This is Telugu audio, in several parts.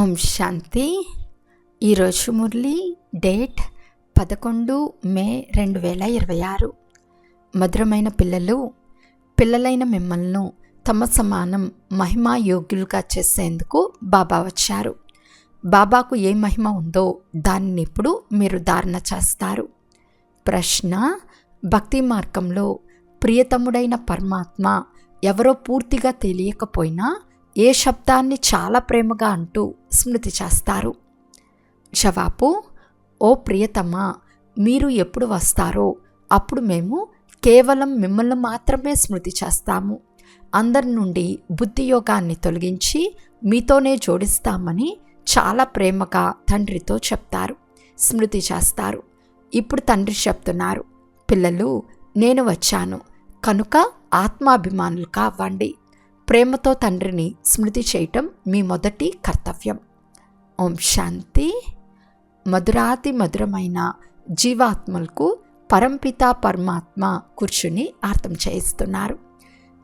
ఓం శాంతి. ఈరోజు మురళి డేట్ 11 మే 2026. మధురమైన పిల్లలైన మిమ్మల్ని తమ సమానం మహిమా యోగ్యులుగా చేసేందుకు బాబా వచ్చారు. బాబాకు ఏ మహిమ ఉందో దానిని ఇప్పుడు మీరు ధారణ చేస్తారు. ప్రశ్న: భక్తి మార్గంలో ప్రియతముడైన పరమాత్మ ఎవరో పూర్తిగా తెలియకపోయినా ఏ శబ్దాన్ని చాలా ప్రేమగా అంటూ స్మృతి చేస్తారు? జవాబు: ఓ ప్రియతమా, మీరు ఎప్పుడు వస్తారో అప్పుడు మేము కేవలం మిమ్మల్ని మాత్రమే స్మృతి చేస్తాము. అందరి నుండి బుద్ధి యోగాన్ని తొలగించి మీతోనే జోడిస్తామని చాలా ప్రేమగా తండ్రితో చెప్తారు, స్మృతి చేస్తారు. ఇప్పుడు తండ్రి చెప్తున్నారు, పిల్లలు, నేను వచ్చాను కనుక ఆత్మాభిమానులుగా అవ్వండి. ప్రేమతో తండ్రిని స్మృతి చేయటం మీ మొదటి కర్తవ్యం. ఓం శాంతి. మధురాతి మధురమైన జీవాత్మలకు పరంపిత పరమాత్మ కూర్చుని అర్థం చేయిస్తున్నారు.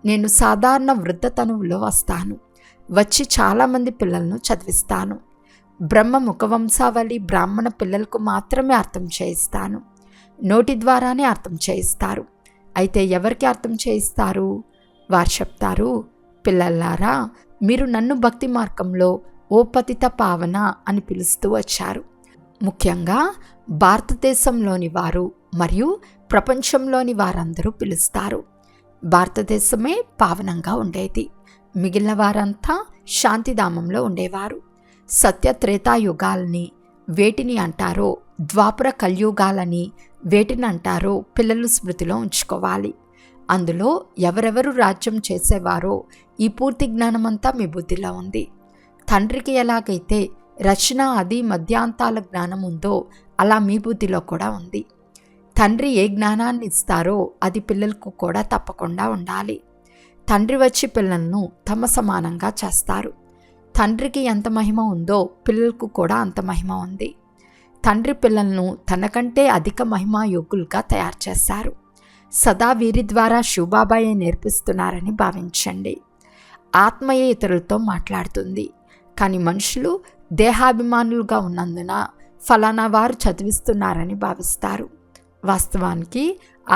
నేను సాధారణ వృద్ధతనువులో వస్తాను, వచ్చి చాలామంది పిల్లలను చదివిస్తాను. బ్రహ్మ ముఖవంశావళి బ్రాహ్మణ పిల్లలకు మాత్రమే అర్థం చేయిస్తాను. నోటి ద్వారానే అర్థం చేయిస్తారు. అయితే ఎవరికి అర్థం చేయిస్తారు? వారు చెప్తారు, పిల్లలారా, మీరు నన్ను భక్తి మార్గంలో ఓ పతిత పావన అని పిలుస్తూ వచ్చారు. ముఖ్యంగా భారతదేశంలోని వారు మరియు ప్రపంచంలోని వారందరూ పిలుస్తారు. భారతదేశమే పావనంగా ఉండేది, మిగిలిన వారంతా శాంతిధామంలో ఉండేవారు. సత్య త్రేతాయుగాలని వేటిని అంటారో, ద్వాపర కలియుగాలని వేటిని అంటారో పిల్లలు స్మృతిలో ఉంచుకోవాలి. అందులో ఎవరెవరు రాజ్యం చేసేవారో ఈ పూర్తి జ్ఞానమంతా మీ బుద్ధిలో ఉంది. తండ్రికి ఎలాగైతే రచన ఆది మధ్యాంతాల జ్ఞానం ఉందో అలా మీ బుద్ధిలో కూడా ఉంది. తండ్రి ఏ జ్ఞానాన్ని ఇస్తారో అది పిల్లలకు కూడా తప్పకుండా ఉండాలి. తండ్రి వచ్చి పిల్లలను తమ సమానంగా చేస్తారు. తండ్రికి ఎంత మహిమ ఉందో పిల్లలకు కూడా అంత మహిమ ఉంది. తండ్రి పిల్లలను తనకంటే అధిక మహిమా యోగులుగా తయారు చేశారు. సదా వీరి ద్వారా శివబాబాయే నేర్పిస్తున్నారని భావించండి. ఆత్మయే ఇతరులతో మాట్లాడుతుంది, కానీ మనుషులు దేహాభిమానులుగా ఉన్నందున ఫలానా వారు చదివిస్తున్నారని భావిస్తారు. వాస్తవానికి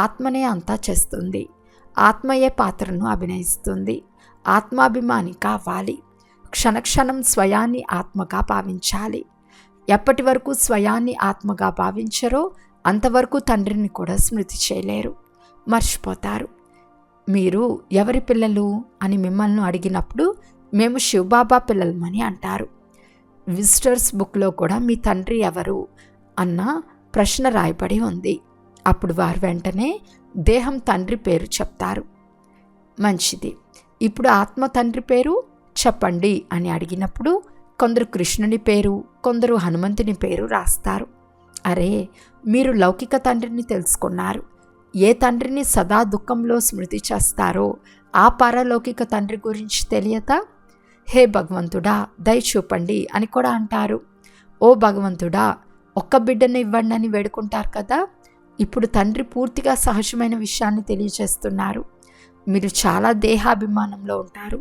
ఆత్మనే అంతా చేస్తుంది. ఆత్మయే పాత్రను అభినయిస్తుంది. ఆత్మాభిమాని కావాలి. క్షణక్షణం స్వయాన్ని ఆత్మగా భావించాలి. ఎప్పటి వరకు స్వయాన్ని ఆత్మగా భావించరో అంతవరకు తండ్రిని కూడా స్మృతి చేయలేరు, మర్చిపోతారు. మీరు ఎవరి పిల్లలు అని మిమ్మల్ని అడిగినప్పుడు మేము శివబాబా పిల్లలమని అంటారు. విజిటర్స్ బుక్లో కూడా మీ తండ్రి ఎవరు అన్న ప్రశ్న రాయబడి ఉంది. అప్పుడు వారు వెంటనే దేహం తండ్రి పేరు చెప్తారు. మంచిది, ఇప్పుడు ఆత్మ తండ్రి పేరు చెప్పండి అని అడిగినప్పుడు కొందరు కృష్ణుని పేరు, కొందరు హనుమంతుని పేరు రాస్తారు. అరే, మీరు లౌకిక తండ్రిని తెలుసుకున్నారు. ఏ తండ్రిని సదా దుఃఖంలో స్మృతి చేస్తారో ఆ పారలౌకిక తండ్రి గురించి తెలియదా? హే భగవంతుడా, దయ చూపండి అని కూడా అంటారు. ఓ భగవంతుడా, ఒక్క బిడ్డను ఇవ్వండి అని వేడుకుంటారు కదా. ఇప్పుడు తండ్రి పూర్తిగా సహజమైన విషయాన్ని తెలియజేస్తున్నారు. మీరు చాలా దేహాభిమానంలో ఉంటారు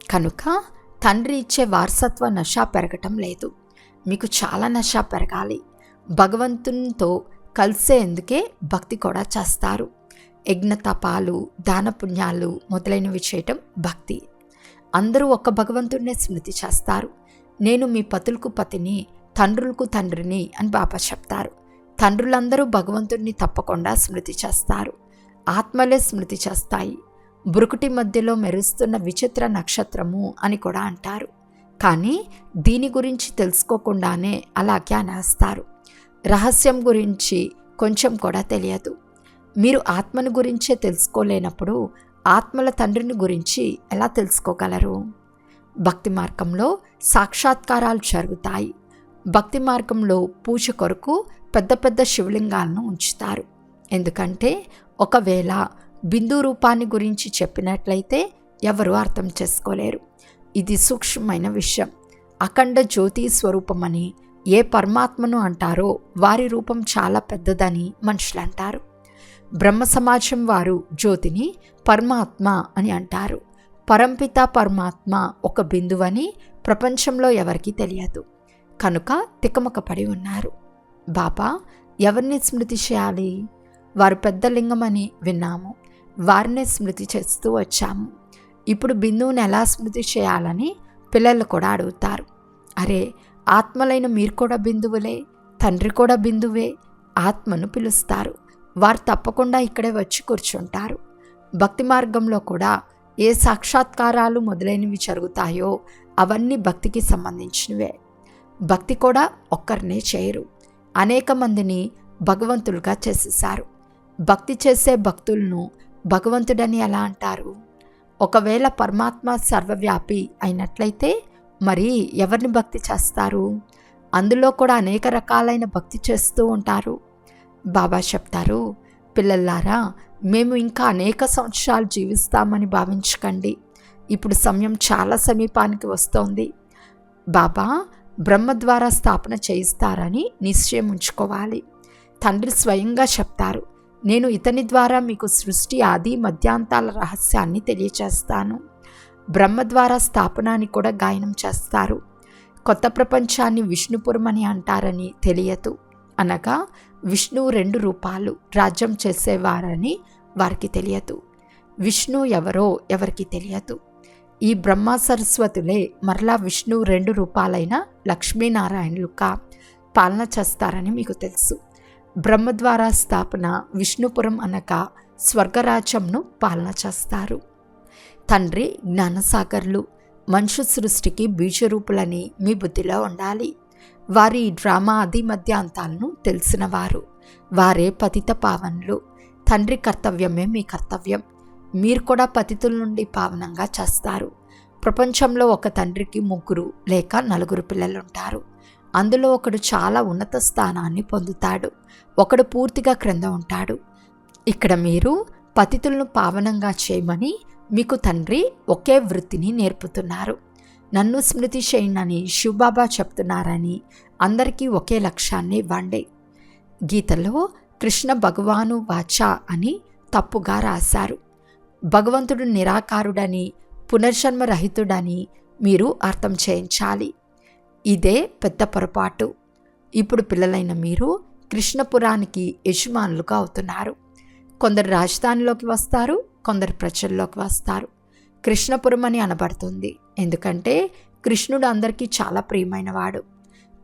కనుక తండ్రి ఇచ్చే వారసత్వ నష పెరగటం లేదు. మీకు చాలా నష పెరగాలి. భగవంతునితో కలిసేందుకే భక్తి కూడా చేస్తారు. యజ్ఞతపాలు, దాన పుణ్యాలు మొదలైనవి చేయటం భక్తి. అందరూ ఒక్క భగవంతుడినే స్మృతి చేస్తారు. నేను మీ పతులకు పతిని, తండ్రులకు తండ్రిని అని బాబా చెప్తారు. తండ్రులందరూ భగవంతుడిని తప్పకుండా స్మృతి చేస్తారు. ఆత్మలే స్మృతి చేస్తాయి. బురుకుటి మధ్యలో మెరుస్తున్న విచిత్ర నక్షత్రము అని కూడా అంటారు. కానీ దీని గురించి తెలుసుకోకుండానే అలాగే అనేస్తారు. రహస్యం గురించి కొంచెం కూడా తెలియదు. మీరు ఆత్మను గురించే తెలుసుకోలేనప్పుడు ఆత్మల తండ్రిని గురించి ఎలా తెలుసుకోగలరు? భక్తి మార్గంలో సాక్షాత్కారాలు జరుగుతాయి. భక్తి మార్గంలో పూజ కొరకు పెద్ద పెద్ద శివలింగాలను ఉంచుతారు. ఎందుకంటే ఒకవేళ బిందు రూపాన్ని గురించి చెప్పినట్లయితే ఎవరు అర్థం చేసుకోలేరు. ఇది సూక్ష్మమైన విషయం. అఖండ జ్యోతి స్వరూపమని ఏ పరమాత్మను అంటారో వారి రూపం చాలా పెద్దదని మనుషులు అంటారు. బ్రహ్మ సమాజం వారు జ్యోతిని పరమాత్మ అని అంటారు. పరంపిత పరమాత్మ ఒక బిందువని, ప్రపంచంలో ఎవరికీ తెలియదు. కనుక తికమకపడి ఉన్నారు. బాబా ఎవరిని స్మృతి చేయాలి? వారు పెద్ద లింగమని విన్నాము, వారినే స్మృతి చేస్తూ వచ్చాము. ఇప్పుడు బిందువుని ఎలా స్మృతి చేయాలని పిల్లలు కూడా అడుగుతారు. అరే, ఆత్మలైన మీరు కూడా బిందువులే, తండ్రి కూడా బిందువే. ఆత్మను పిలుస్తారు. వారు తప్పకుండా ఇక్కడే వచ్చి కూర్చుంటారు. భక్తి మార్గంలో కూడా ఏ సాక్షాత్కారాలు మొదలైనవి జరుగుతాయో అవన్నీ భక్తికి సంబంధించినవే. భక్తి కూడా ఒక్కరినే చేయరు, అనేక మందిని భగవంతులుగా చేసేసారు. భక్తి చేసే భక్తులను భగవంతుడని ఎలా అంటారు? ఒకవేళ పరమాత్మ సర్వవ్యాపి అయినట్లయితే మరి ఎవరిని భక్తి చేస్తారు? అందులో కూడా అనేక రకాలైన భక్తి చేస్తూ ఉంటారు. బాబా చెప్తారు, పిల్లలారా, మేము ఇంకా అనేక సంవత్సరాలు జీవిస్తామని భావించకండి. ఇప్పుడు సమయం చాలా సమీపానికి వస్తోంది. బాబా బ్రహ్మ ద్వారా స్థాపన చేయిస్తారని నిశ్చయం ఉంచుకోవాలి. తండ్రి స్వయంగా చెప్తారు, నేను ఇతని ద్వారా మీకు సృష్టి ఆది మధ్యాంతాల రహస్యాన్ని తెలియచేస్తాను. బ్రహ్మ ద్వారా స్థాపన అని కూడా గాయనం చేస్తారు. కొత్త ప్రపంచాన్ని విష్ణుపురం అని అంటారని తెలియదు. అనగా విష్ణువు 2 రూపాలు రాజ్యం చేసేవారని వారికి తెలియదు. విష్ణు ఎవరో ఎవరికి తెలియదు. ఈ బ్రహ్మ సరస్వతులే మరలా విష్ణువు 2 రూపాలైన లక్ష్మీనారాయణులుగా పాలన చేస్తారని మీకు తెలుసు. బ్రహ్మ ద్వారా స్థాపన విష్ణుపురం అనగా స్వర్గరాజ్యంను పాలన చేస్తారు. తండ్రి జ్ఞానసాగర్లు, మనుష్య సృష్టికి బీజరూపులని మీ బుద్ధిలో ఉండాలి. వారి డ్రామా ఆది మధ్యాంతాలను తెలిసినవారు. వారే పతిత పావనులు. తండ్రి కర్తవ్యమే మీ కర్తవ్యం. మీరు కూడా పతితుల నుండి పావనంగా చేస్తారు. ప్రపంచంలో ఒక తండ్రికి 3 లేక 4 పిల్లలుంటారు. అందులో ఒకడు చాలా ఉన్నత స్థానాన్ని పొందుతాడు, ఒకడు పూర్తిగా క్రింద ఉంటాడు. ఇక్కడ మీరు పతితులను పావనంగా చేయమని మీకు తండ్రి ఒకే వృత్తిని నేర్పుతున్నారు. నన్ను స్మృతి చేయనని శివబాబా చెప్తున్నారని అందరికీ ఒకే లక్ష్యాన్ని ఇవ్వండి. గీతలో కృష్ణ భగవాను వాచ అని తప్పుగా రాశారు. భగవంతుడు నిరాకారుడని, పునర్జన్మరహితుడని మీరు అర్థం చేయించాలి. ఇదే పెద్ద పొరపాటు. ఇప్పుడు పిల్లలైన మీరు కృష్ణపురానికి యజమానులుగా అవుతున్నారు. కొందరు రాజధానిలోకి వస్తారు, కొందరు ప్రజల్లోకి వస్తారు. కృష్ణపురం అని అనబడుతుంది ఎందుకంటే కృష్ణుడు అందరికీ చాలా ప్రియమైనవాడు.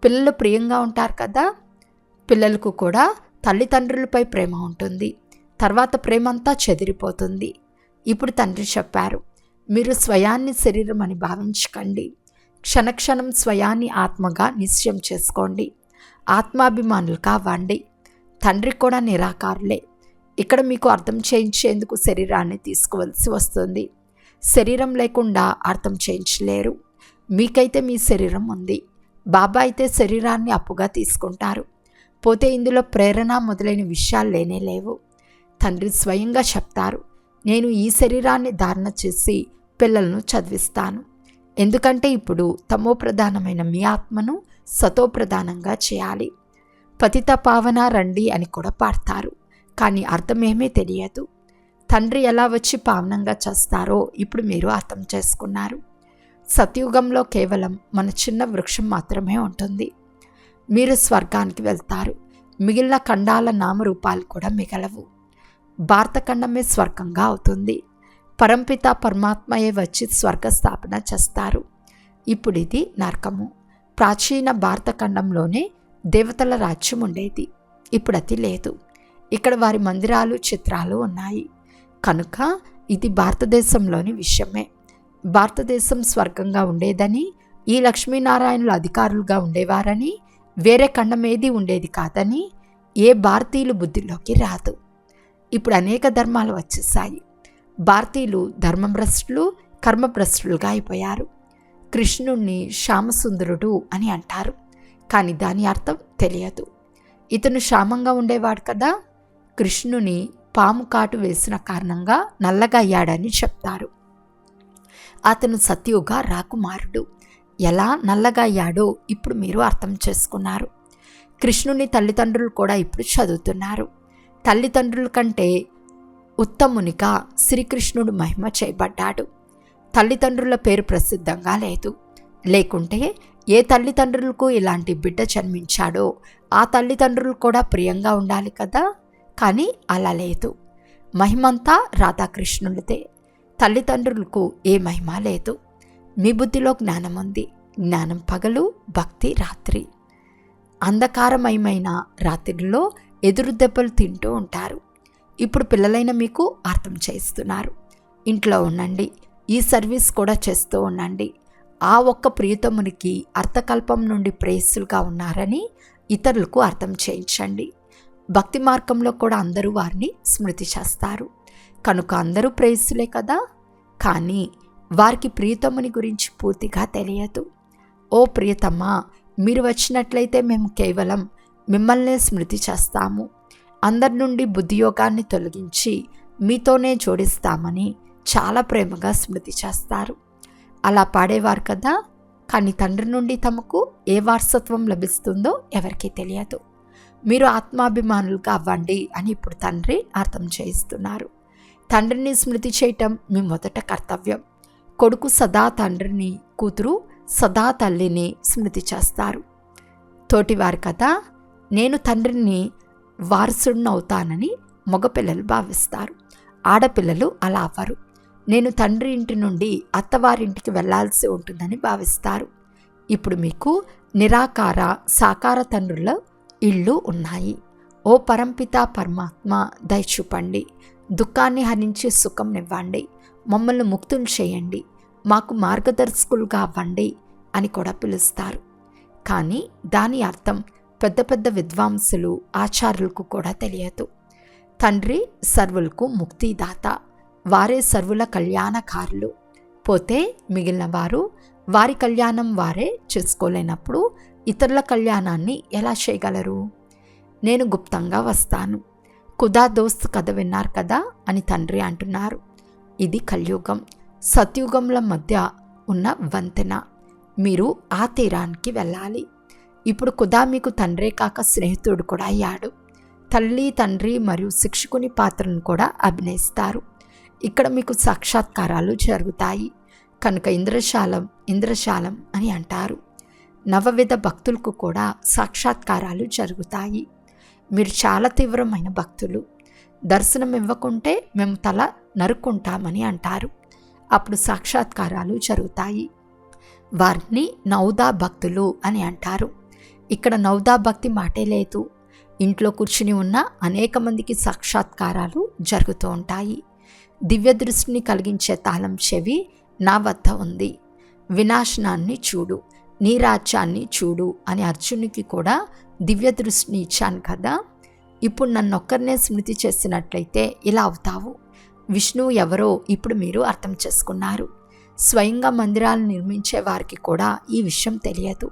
పిల్లలు ప్రియంగా ఉంటారు కదా. పిల్లలకు కూడా తల్లిదండ్రులపై ప్రేమ ఉంటుంది. తర్వాత ప్రేమ అంతా చెదిరిపోతుంది. ఇప్పుడు తండ్రి చెప్పారు, మీరు స్వయాన్ని శరీరం అని భావించకండి. క్షణక్షణం స్వయాన్ని ఆత్మగా నిశ్చయం చేసుకోండి. ఆత్మాభిమానులుగా అవ్వండి. తండ్రి కూడా నిరాకారులే. ఇక్కడ మీకు అర్థం చేయించేందుకు శరీరాన్ని తీసుకోవలసి వస్తుంది. శరీరం లేకుండా అర్థం చేయించలేరు. మీకైతే మీ శరీరం ఉంది. బాబా అయితే శరీరాన్ని అప్పుగా తీసుకుంటారు. పోతే ఇందులో ప్రేరణ మొదలైన విషయాలు లేనే లేవు. తండ్రి స్వయంగా చెప్తారు, నేను ఈ శరీరాన్ని ధారణ చేసి పిల్లలను చదివిస్తాను. ఎందుకంటే ఇప్పుడు తమో ప్రధానమైన మీ ఆత్మను సతో ప్రధానంగా చేయాలి. పతిత పావన రండి అని కూడా పాడతారు, కానీ అర్థమేమీ తెలియదు. తండ్రి ఎలా వచ్చి పావనంగా చేస్తారో ఇప్పుడు మీరు అర్థం చేసుకున్నారు. సత్యుగంలో కేవలం మన చిన్న వృక్షం మాత్రమే ఉంటుంది. మీరు స్వర్గానికి వెళ్తారు. మిగిలిన ఖండాల నామరూపాలు కూడా మిగలవు. భారతఖండమే స్వర్గంగా అవుతుంది. పరంపిత పరమాత్మయే వచ్చి స్వర్గ స్థాపన చేస్తారు. ఇప్పుడు ఇది నరకము. ప్రాచీన భారతఖండంలోనే దేవతల రాజ్యం ఉండేది. ఇప్పుడు అది లేదు. ఇక్కడ వారి మందిరాలు, చిత్రాలు ఉన్నాయి. కనుక ఇది భారతదేశంలోని విషయమే. భారతదేశం స్వర్గంగా ఉండేదని, ఈ లక్ష్మీనారాయణులు అధికారులుగా ఉండేవారని, వేరే ఖండం ఏది ఉండేది కాదని ఏ భారతీయులు బుద్ధిలోకి రాదు. ఇప్పుడు అనేక ధర్మాలు వచ్చేసాయి. భారతీయులు ధర్మభ్రష్టులు, కర్మభ్రష్టులుగా అయిపోయారు. కృష్ణుణ్ణి శ్యామసుందరుడు అని అంటారు, కానీ దాని అర్థం తెలియదు. ఇతను శ్యామంగా ఉండేవాడు కదా. కృష్ణుని పాము కాటు వేసిన కారణంగా నల్లగా అయ్యాడని చెప్తారు. అతను సత్యుగా రాకుమారుడు. ఎలా నల్లగా అయ్యాడో ఇప్పుడు మీరు అర్థం చేసుకున్నారు. కృష్ణుని తల్లిదండ్రులు కూడా ఇప్పుడు చదువుతున్నారు. తల్లిదండ్రుల కంటే ఉత్తమునిగా శ్రీకృష్ణుడు మహిమ చేయబడ్డాడు. తల్లిదండ్రుల పేరు ప్రసిద్ధంగా లేదు. లేకుంటే ఏ తల్లిదండ్రులకు ఇలాంటి బిడ్డ జన్మించాడో ఆ తల్లిదండ్రులు కూడా ప్రియంగా ఉండాలి కదా. కానీ అలా లేదు. మహిమంతా రాధాకృష్ణులదే. తల్లిదండ్రులకు ఏ మహిమ లేదు. మీ బుద్ధిలో జ్ఞానం ఉంది. జ్ఞానం పగలు, భక్తి రాత్రి. అంధకారమయమైన రాత్రిలో ఎదురు దెబ్బలు తింటూ ఉంటారు. ఇప్పుడు పిల్లలైన మీకు అర్థం చేస్తున్నారు. ఇంట్లో ఉండండి, ఈ సర్వీస్ కూడా చేస్తూ ఉండండి. ఆ ఒక్క ప్రియతమునికి అర్థకల్పం నుండి ప్రేయస్సులుగా ఉన్నారని ఇతరులకు అర్థం చేయించండి. భక్తి మార్గంలో కూడా అందరూ వారిని స్మృతి చేస్తారు కనుక అందరూ ప్రేయస్సులే కదా. కానీ వారికి ప్రియతముని గురించి పూర్తిగా తెలియదు. ఓ ప్రియతమా, మీరు వచ్చినట్లయితే మేము కేవలం మిమ్మల్నే స్మృతి చేస్తాము. అందరి నుండి బుద్ధియోగాన్ని తొలగించి మీతోనే జోడిస్తామని చాలా ప్రేమగా స్మృతి చేస్తారు. అలా పాడేవారు కదా. కానీ తండ్రి నుండి తమకు ఏ వారసత్వం లభిస్తుందో ఎవరికీ తెలియదు. మీరు ఆత్మాభిమానులుగా అవ్వండి అని ఇప్పుడు తండ్రి అర్థం చేయిస్తున్నారు. తండ్రిని స్మృతి చేయటం మీ మొదట కర్తవ్యం. కొడుకు సదా తండ్రిని, కూతురు సదా తల్లిని స్మృతి చేస్తారు. తోటివారు కదా. నేను తండ్రిని వారసుడినవుతానని మగపిల్లలు భావిస్తారు. ఆడపిల్లలు అలా అవ్వరు. నేను తండ్రి ఇంటి నుండి అత్తవారింటికి వెళ్లాల్సి ఉంటుందని భావిస్తారు. ఇప్పుడు మీకు నిరాకార సాకార తండ్రుల ఇళ్ళు ఉన్నాయి. ఓ పరంపిత పరమాత్మ, దయచూపండి. దుఃఖాన్ని హరించి సుఖంనివ్వండి. మమ్మల్ని ముక్తులు చేయండి. మాకు మార్గదర్శకులుగా అవ్వండి అని కూడా పిలుస్తారు. కానీ దాని అర్థం పెద్ద పెద్ద విద్వాంసులు, ఆచార్యులకు కూడా తెలియదు. తండ్రి సర్వులకు ముక్తిదాత. వారే సర్వుల కళ్యాణకారులు. పోతే మిగిలిన వారు వారి కళ్యాణం వారే చేసుకోలేనప్పుడు ఇతరుల కళ్యాణాన్ని ఎలా చేయగలరు? నేను గుప్తంగా వస్తాను. ఖుదా దోస్త్ కథ విన్నారు కదా అని తండ్రి అంటున్నారు. ఇది కలియుగం, సత్యుగంల మధ్య ఉన్న వంతెన. మీరు ఆ తీరానికి వెళ్ళాలి. ఇప్పుడు ఖుదా మీకు తండ్రే కాక స్నేహితుడు కూడా అయ్యాడు. తల్లి, తండ్రి మరియు శిక్షకుని పాత్రను కూడా అభినయిస్తారు. ఇక్కడ మీకు సాక్షాత్కారాలు జరుగుతాయి కనుక ఇంద్రశాలం అని అంటారు. నవవిధ భక్తులకు కూడా సాక్షాత్కారాలు జరుగుతాయి. మీరు చాలా తీవ్రమైన భక్తులు. దర్శనం ఇవ్వకుంటే మేము తల నరుక్కుంటామని అంటారు. అప్పుడు సాక్షాత్కారాలు జరుగుతాయి. వారిని నౌదా భక్తులు అని అంటారు. ఇక్కడ నౌదా భక్తి మాటే లేదు. ఇంట్లో కూర్చుని ఉన్న అనేక మందికి సాక్షాత్కారాలు జరుగుతూ ఉంటాయి. దివ్య దృష్టిని కలిగించే తాళం చెవి నా వద్ద ఉంది. వినాశనాన్ని చూడు, నీ రాజ్యాన్ని చూడు అని అర్జునునికి కూడా దివ్య దృష్టిని ఇచ్చాను కదా. ఇప్పుడు నన్నొక్కరినే స్మృతి చేసినట్లయితే ఇలా అవుతావు. విష్ణువు ఎవరో ఇప్పుడు మీరు అర్థం చేసుకున్నారు. స్వయంగా మందిరాలు నిర్మించే వారికి కూడా ఈ విషయం తెలియదు.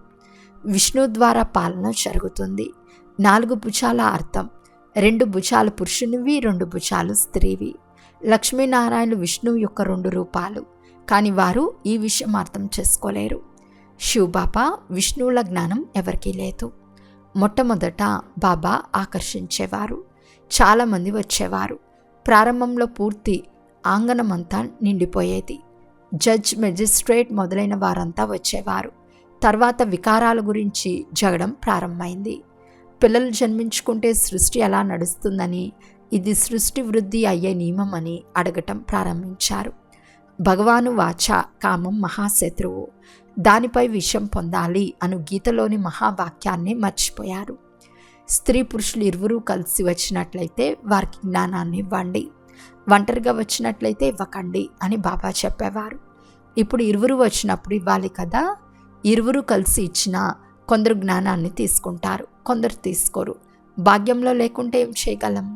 విష్ణు ద్వారా పాలన జరుగుతుంది. 4 భుజాల అర్థం 2 భుజాలు పురుషునివి, 2 భుజాలు స్త్రీవి. లక్ష్మీనారాయణులు విష్ణువు యొక్క 2 రూపాలు. కానీ వారు ఈ విషయం అర్థం చేసుకోలేరు. శివబాబా విష్ణువుల జ్ఞానం ఎవరికీ లేదు. మొట్టమొదట బాబా ఆకర్షించేవారు. చాలామంది వచ్చేవారు. ప్రారంభంలో పూర్తి ఆంగణమంతా నిండిపోయేది. జడ్జ్, మెజిస్ట్రేట్ మొదలైన వారంతా వచ్చేవారు. తర్వాత వికారాల గురించి జగడం ప్రారంభమైంది. పిల్లలు జన్మించుకుంటే సృష్టి ఎలా నడుస్తుందని, ఇది సృష్టి వృద్ధి అయ్యే నియమమని అడగటం ప్రారంభించారు. భగవాను వాచ కామం మహాశత్రువు, దానిపై విషయం పొందాలి అను గీతలోని మహావాక్యాన్ని మర్చిపోయారు. స్త్రీ పురుషులు ఇరువురు కలిసి వచ్చినట్లయితే వారికి జ్ఞానాన్ని ఇవ్వండి, ఒంటరిగా వచ్చినట్లయితే ఇవ్వకండి అని బాబా చెప్పేవారు. ఇప్పుడు ఇరువురు వచ్చినప్పుడు ఇవ్వాలి కదా. ఇరువురు కలిసి ఇచ్చినా కొందరు జ్ఞానాన్ని తీసుకుంటారు, కొందరు తీసుకోరు. భాగ్యంలో లేకుంటే ఏం చేయగలం?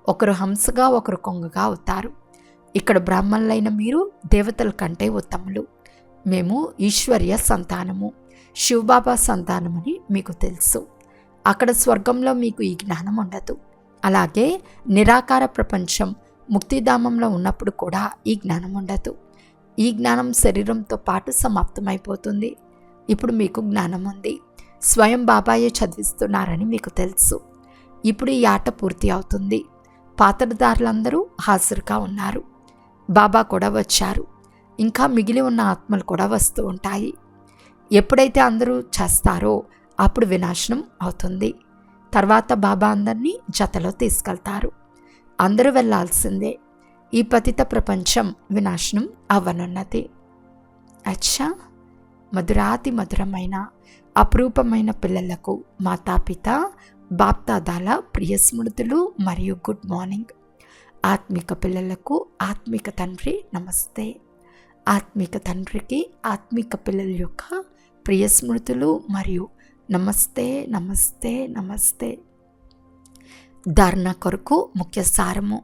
ఒకరు హంసగా, ఒకరు కొంగగా అవుతారు. ఇక్కడ బ్రాహ్మణులైన మీరు దేవతల కంటే ఉత్తములు. మేము ఈశ్వర్య సంతానము, శివబాబా సంతానమని మీకు తెలుసు. అక్కడ స్వర్గంలో మీకు ఈ జ్ఞానం ఉండదు. అలాగే నిరాకార ప్రపంచం ముక్తిధామంలో ఉన్నప్పుడు కూడా ఈ జ్ఞానం ఉండదు. ఈ జ్ఞానం శరీరంతో పాటు సమాప్తమైపోతుంది. ఇప్పుడు మీకు జ్ఞానం ఉంది. స్వయం బాబాయే చదివిస్తున్నారని మీకు తెలుసు. ఇప్పుడు ఈ ఆట పూర్తి అవుతుంది. పాత్రదారులందరూ హాజరుగా ఉన్నారు. బాబా కూడా వచ్చారు. ఇంకా మిగిలి ఉన్న ఆత్మలు కూడా వస్తూ ఉంటాయి. ఎప్పుడైతే అందరూ చేస్తారో అప్పుడు వినాశనం అవుతుంది. తర్వాత బాబా అందరినీ జతలో తీసుకెళ్తారు. అందరూ వెళ్ళాల్సిందే. ఈ పతిత ప్రపంచం వినాశనం అవ్వనున్నది. అచ్చా, మధురాతి మధురమైన అపురూపమైన పిల్లలకు మాతాపిత బాప్దాదాల ప్రియ స్మృతులు మరియు గుడ్ మార్నింగ్. ఆత్మిక పిల్లలకు ఆత్మిక తండ్రి నమస్తే. ఆత్మిక తండ్రికి ఆత్మిక పిల్లల యొక్క ప్రియ స్మృతులు మరియు నమస్తే నమస్తే నమస్తే. ధారణ కొరకు ముఖ్య సారము.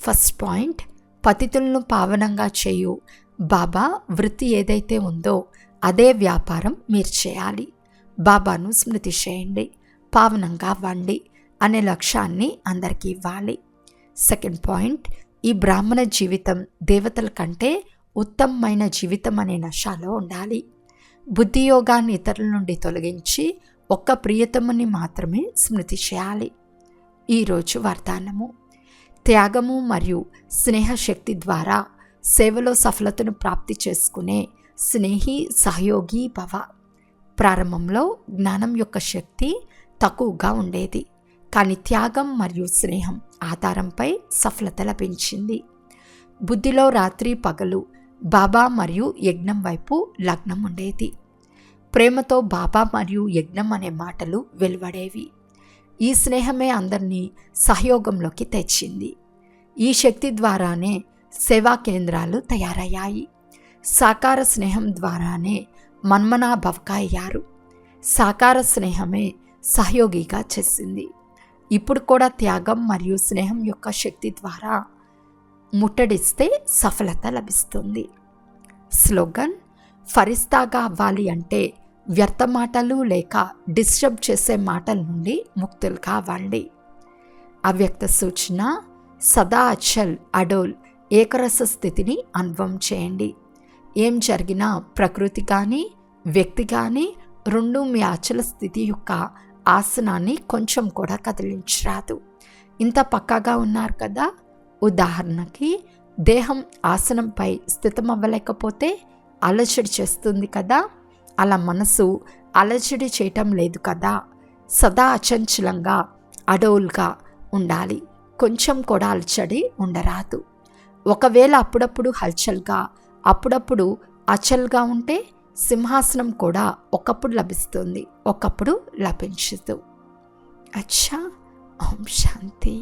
ఫస్ట్ పాయింట్, పతితులను పావనంగా చేయు బాబా వృత్తి ఏదైతే ఉందో అదే వ్యాపారం మీరు చేయాలి. బాబాను స్మృతి చేయండి, పావనంగా అవ్వండి అనే లక్ష్యాన్ని అందరికీ ఇవ్వాలి. సెకండ్ పాయింట్, ఈ బ్రాహ్మణ జీవితం దేవతల కంటే ఉత్తమమైన జీవితం అనే నశాలో ఉండాలి. బుద్ధియోగాన్ని ఇతరుల నుండి తొలగించి ఒక్క ప్రియతముని మాత్రమే స్మృతి చేయాలి. ఈరోజు వరదానము. త్యాగము మరియు స్నేహశక్తి ద్వారా సేవలో సఫలతను ప్రాప్తి చేసుకునే స్నేహి సహయోగి భవ. ప్రారంభంలో జ్ఞానం యొక్క శక్తి తక్కువగా ఉండేది, కానీ త్యాగం మరియు స్నేహం ఆధారంపై సఫలత లభించింది. బుద్ధిలో రాత్రి పగలు బాబా మరియు యజ్ఞం వైపు లగ్నం ఉండేది. ప్రేమతో బాబా మరియు యజ్ఞం అనే మాటలు వెలువడేవి. ఈ స్నేహమే అందరినీ సహయోగంలోకి తెచ్చింది. ఈ శక్తి ద్వారానే సేవా కేంద్రాలు తయారయ్యాయి. సాకార స్నేహం ద్వారానే మన్మనాభవక అయ్యారు. సాకార స్నేహమే సహయోగిగా చేసింది. ఇప్పుడు కూడా త్యాగం మరియు స్నేహం యొక్క శక్తి ద్వారా ముట్టడిస్తే సఫలత లభిస్తుంది. స్లోగన్. ఫరిస్తాగా అవ్వాలి అంటే వ్యర్థ మాటలు లేక డిస్టర్బ్ చేసే మాటల నుండి ముక్తులుగా అవ్వండి. అవ్యక్త సూచన. సదా అచల్ అడోల్ ఏకరస స్థితిని అనుభవం చేయండి. ఏం జరిగినా ప్రకృతి కానీ వ్యక్తి కానీ రెండు మీ అచల స్థితి యొక్క ఆసనాన్ని కొంచెం కూడా కదిలించరాదు. ఇంత పక్కాగా ఉన్నారు కదా. ఉదాహరణకి దేహం ఆసనంపై స్థితమవ్వలేకపోతే అలజడి చేస్తుంది కదా. అలా మనసు అలజడి చేయటం లేదు కదా. సదా అచంచలంగా అడోల్గా ఉండాలి. కొంచెం కూడా అలజడి ఉండరాదు. ఒకవేళ అప్పుడప్పుడు హల్చల్గా అప్పుడప్పుడు అచల్గా ఉంటే సింహాసనం కూడా ఒకప్పుడు లభిస్తుంది, ఒకప్పుడు లభించదు. అచ్చా, ఓం శాంతి.